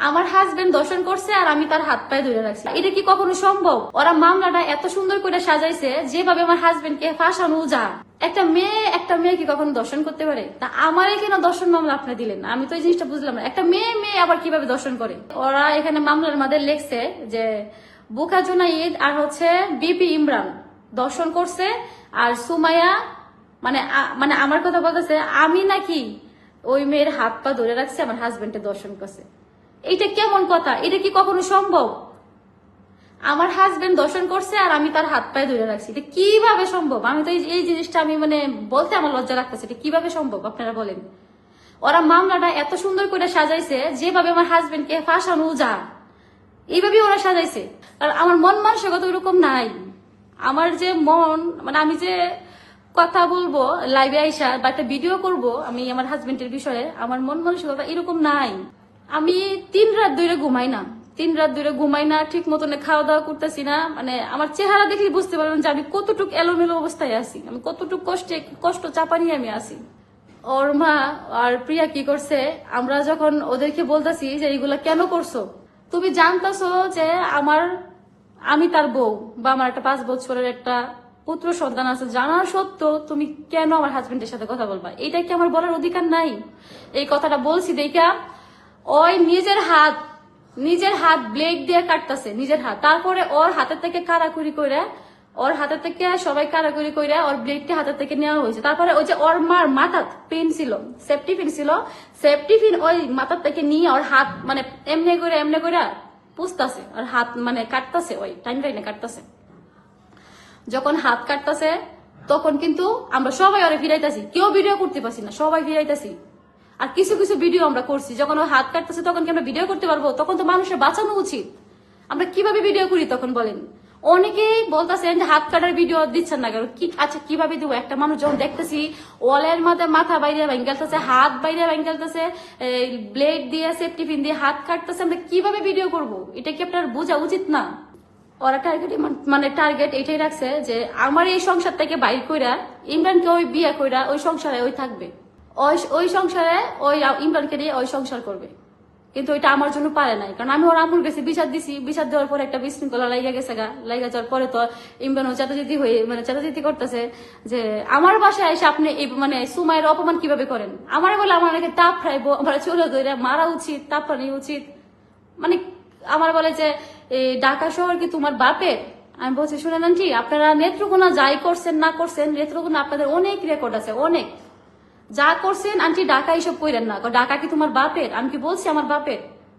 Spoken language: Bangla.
আমার হাজবেন্ড দর্শন করছে আর আমি তার হাত পায়ে ধরে রাখছি। এটা কি কখনো সম্ভব? ওরা মামলাটা এত সুন্দর করে সাজাইছে, যেভাবে আমার হাজবেন্ডকে ফাঁসানো যায়। একটা মেয়ে কি কখনো দর্শন করতে পারে? তা আমার এখানে দর্শন মামলা আপনি দিলেন, আমি তো এই জিনিসটা বুঝলাম না। একটা মেয়ে আবার কিভাবে দর্শন করে? ওরা এখানে মামলার মধ্যে লেখছে যে বুকা জুনাইদ আর হচ্ছে বিপি ইমরান দর্শন করছে, আর সুমাইয়া মানে মানে আমার কথা বলতেছে আমি নাকি ওই মেয়ের হাত পা ধরে রাখছি, আমার হাজবেন্ডে দর্শন করছে। এইটা কেমন কথা? এটা কি কখনো সম্ভব? আমার হাজবেন্ড দর্শন করছে আর আমি তার হাত পায়ে ধরে রাখছি, এটা কিভাবে সম্ভব? আমি তো এই জিনিসটা আমি মানে বলতে আমার লজ্জা লাগতেছে, এটা কিভাবে সম্ভব আপনারা বলেন? ওরা মামলাটা এত সুন্দর করে সাজাইছে, যেভাবে আমার হাজবেন্ডকে ফাঁসানো যায় এইভাবে ওরা সাজাইছে। আর আমার মন মানসিকতা ওইরকম নাই। আমার যে মন মানে আমি যে কথা বলবো লাইভে আইসা বা একটা ভিডিও করব আমি আমার হাজবেন্ডের বিষয়ে, আমার মন মানসিকতা এরকম নাই। আমি 3 রাত ধরে ঘুমাই না, 3 রাত ধরে ঘুমাই না, ঠিক মতন খাওয়া দাওয়া করতেছি না। মানে আমার চেহারা দেখলে বুঝতে পারবেন যে আমি কতটুক এলোমেলো অবস্থায় আছি, আমি কতটুক কষ্ট চাপা নিয়ে আমি আছি। ওর মা আর প্রিয়া কি করছে, আমরা যখন ওদেরকে বলতেছি যে এইগুলা কেন করছো, তুমি জানতেছো যে আমি তার বউ বা আমার একটা 5 বছরের একটা পুত্র সন্তান আছে, জানা সত্ত্বেও তুমি কেন আমার হাজবেন্ডের সাথে কথা বলবা? এটা কি আমার বলার অধিকার নাই? এই কথাটা বলছি দেখা ওই নিজের হাত ব্লেড দিয়ে কাটতেছে, নিজের হাত। তারপরে ওর হাতের থেকে কারাকুরি করে, ওর হাতের থেকে সবাই কারাকুরি করে ওর ব্লেডকে হাতের থেকে নেওয়া হয়েছে। তারপরে ওই যে ওর মার মাথার পিন ছিল, সেফটি পিন ওই মাথার থেকে নিয়ে ওর হাত মানে এমনি করে পুষতাছে, আর হাত মানে কাটতাছে, ওই টাইনে কাটতাছে। যখন হাত কাটতাছে তখন কিন্তু আমরা সবাই ওরে ফিরাইতাছি, কেউ ভিডিও করতে পারছি না, সবাই ফিরাইতাছি। আর কিছু ভিডিও আমরা করছি, যখন ও হাত কাটতেছে তখন কি আমরা ভিডিও করতে পারবো? তখন তো মানুষের বাঁচানো উচিত। আমরা কিভাবে ভিডিও করি তখন বলেন? অনেকেই বলতেছেন যে হাত কাটার ভিডিও দিচ্ছেন না কেন? কি আচ্ছা কিভাবে দিব? একটা মানুষ যখন দেখতেছি ওয়ালের মধ্যে মাথা বাইরে ভেঙে হাত বাইরে ভেঙে ব্লেড দিয়ে সেফটি পিন দিয়ে হাত কাটতেছে, আমরা কিভাবে ভিডিও করব? এটা কি আপনার বোঝা উচিত না? ওরা টার্গেট এটাই রাখছে যে আমার এই সংসার থেকে বাইর কইরা ইমরানকে ওই বিয়ে কইরা ওই সংসারে ওই থাকবে, ওই সংসারে ওই ইমরানকে দিয়ে ওই সংসার করবে। কিন্তু ওইটা আমার জন্য পারে নাই, কারণ আমি ওর আমুর গেছি বিচার দিছি, বিচার দেওয়ার পরে একটা বিশৃঙ্খলা লাইগা গেছে লাইগা যাওয়ার পরে তো ইমরান ও চেতাচেতি করতেছে যে আমার বাসায় এসে আপনি এই মানে সুমাইয়ের অপমান কিভাবে করেন? আমার বলে আমার তাপ ফ্রাইবো, আমার চলে ধরে মারা উচিত, তাপ ফানি উচিত। মানে আমার বলে যে এই ঢাকা শহর কি তোমার বাপের? আমি বলছি শুনেন আন্টি, আপনারা নেত্রকোনা যাই করছেন না করছেন, নেত্রকোনা আপনাদের অনেক রেকর্ড আছে, অনেক যা করছেন আন্টি। ঢাকা এইসব কইরেন না, ঢাকা কি তোমার বাপের? আমি কি বলছি আমার বাপের?